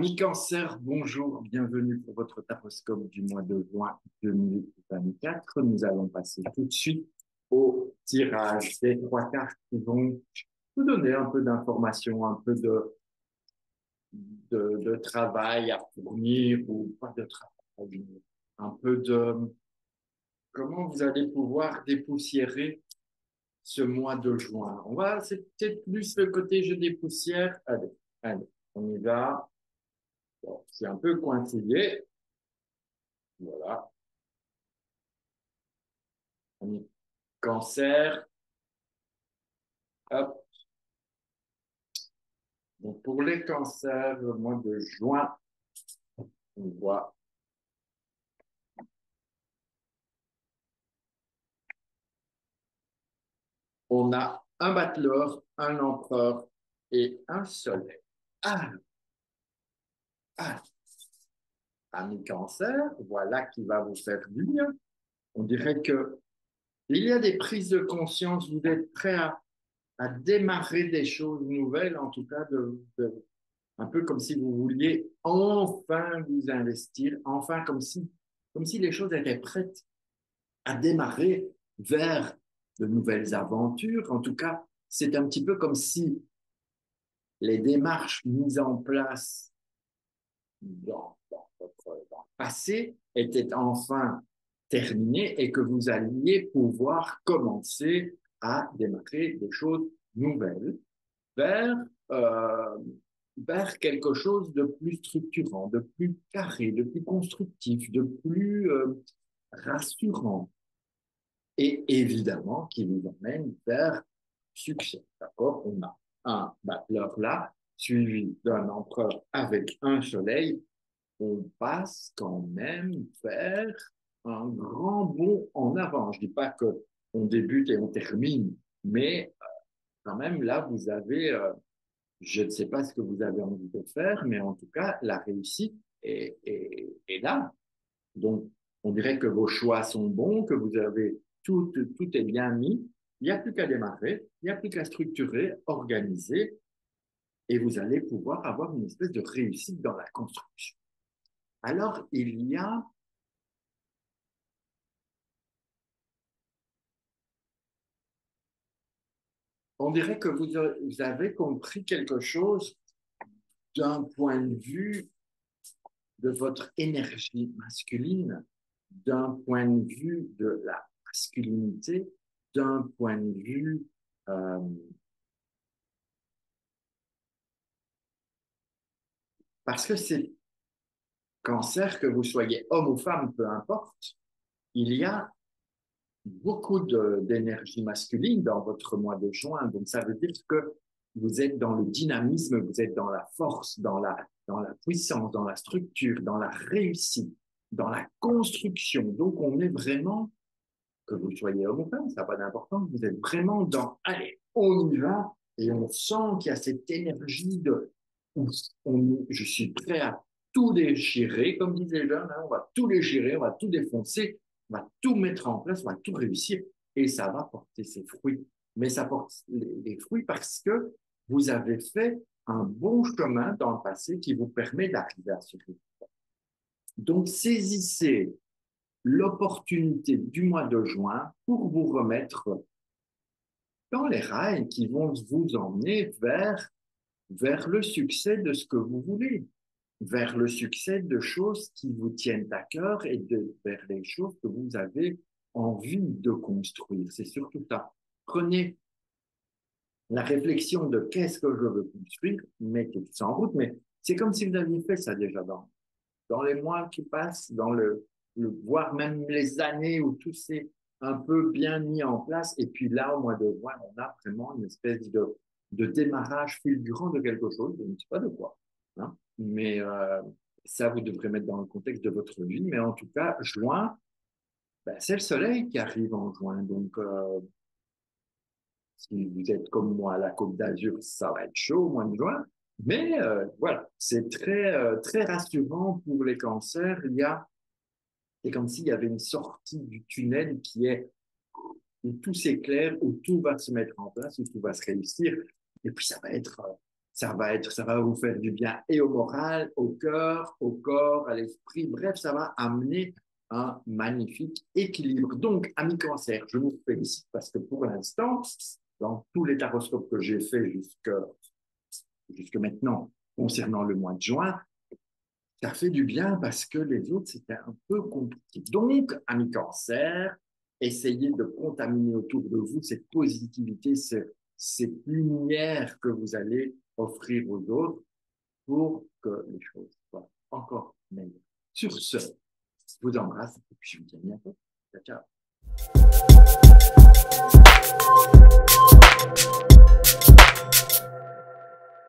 Amis Cancer, bonjour, bienvenue pour votre taroscope du mois de juin 2024. Nous allons passer tout de suite au tirage des trois cartes qui vont vous donner un peu d'informations, un peu de travail à fournir ou pas de travail, un peu de comment vous allez pouvoir dépoussiérer ce mois de juin. C'est peut-être plus le côté jeu des poussières. Allez, on y va. Bon, c'est un peu coincillé. Voilà. Cancer. Hop. Donc, pour les cancers, le mois de juin, on voit, on a un battleur, un empereur et un soleil. Ah, ah, ami cancer, voilà qui va vous faire du bien. On dirait que il y a des prises de conscience, vous êtes prêt à démarrer des choses nouvelles, en tout cas un peu comme si vous vouliez enfin vous investir, enfin comme si les choses étaient prêtes à démarrer vers de nouvelles aventures. En tout cas, c'est un petit peu comme si les démarches mises en place dans le passé étaient enfin terminées et que vous alliez pouvoir commencer à démarrer des choses nouvelles vers, euh, vers quelque chose de plus structurant, de plus carré, de plus constructif, de plus rassurant et évidemment qui vous emmène vers succès. D'accord? On a un battleur là, suivi d'un empereur avec un soleil. On passe quand même vers un grand bond en avant. Je dis pas que on débute et on termine, mais quand même là, vous avez, je ne sais pas ce que vous avez envie de faire, mais en tout cas, la réussite est là. Donc, on dirait que vos choix sont bons, que vous avez tout est bien mis. Il n'y a plus qu'à démarrer, il n'y a plus qu'à structurer, organiser, et vous allez pouvoir avoir une espèce de réussite dans la construction. Alors, on dirait que vous avez compris quelque chose d'un point de vue de votre énergie masculine, d'un point de vue de la masculinité, d'un point de vue euh, parce que c'est cancer, que vous soyez homme ou femme, peu importe, il y a beaucoup d'énergie masculine dans votre mois de juin. Donc, ça veut dire que vous êtes dans le dynamisme, vous êtes dans la force, dans la puissance, dans la structure, dans la réussite, dans la construction. Donc, on est vraiment, que vous soyez homme ou femme, ça n'a pas d'importance, vous êtes vraiment dans, allez, on y va, et on sent qu'il y a cette énergie je suis prêt à tout déchirer, comme disaient les jeunes, hein, on va tout déchirer, on va tout défoncer, on va tout mettre en place, on va tout réussir, et ça va porter ses fruits. Mais ça porte les fruits parce que vous avez fait un bon chemin dans le passé qui vous permet d'arriver à ce résultat. Donc, saisissez l'opportunité du mois de juin pour vous remettre dans les rails qui vont vous emmener vers le succès de ce que vous voulez, vers le succès de choses qui vous tiennent à cœur et vers les choses que vous avez envie de construire. C'est surtout ça. Prenez la réflexion de qu'est-ce que je veux construire, mettez tout ça en route, mais c'est comme si vous aviez fait ça déjà dans les mois qui passent, voire même les années où tout s'est un peu bien mis en place. Et puis là, au mois de juin, on a vraiment une espèce de démarrage fulgurant de quelque chose. Je ne sais pas de quoi, hein, mais ça, vous devrez mettre dans le contexte de votre vie. Mais en tout cas, juin, ben, c'est le soleil qui arrive en juin. Donc, si vous êtes comme moi à la Côte d'Azur, ça va être chaud au mois de juin. Mais voilà, c'est très rassurant pour les cancers. C'est comme s'il y avait une sortie du tunnel qui est où tout s'éclaire, où tout va se mettre en place, où tout va se réussir. Et puis ça va être ça va vous faire du bien et au moral, au cœur, au corps, à l'esprit. Bref, ça va amener un magnifique équilibre. Donc, amis cancer, je vous félicite parce que pour l'instant, dans tous les taroscopes que j'ai faits jusque maintenant concernant le mois de juin, ça fait du bien parce que les autres, c'était un peu compliqué. Donc, amis cancer, essayez de contaminer autour de vous cette positivité, cette lumière que vous allez offrir aux autres pour que les choses soient encore meilleures. Sur ce, je vous embrasse et puis je vous dis à bientôt.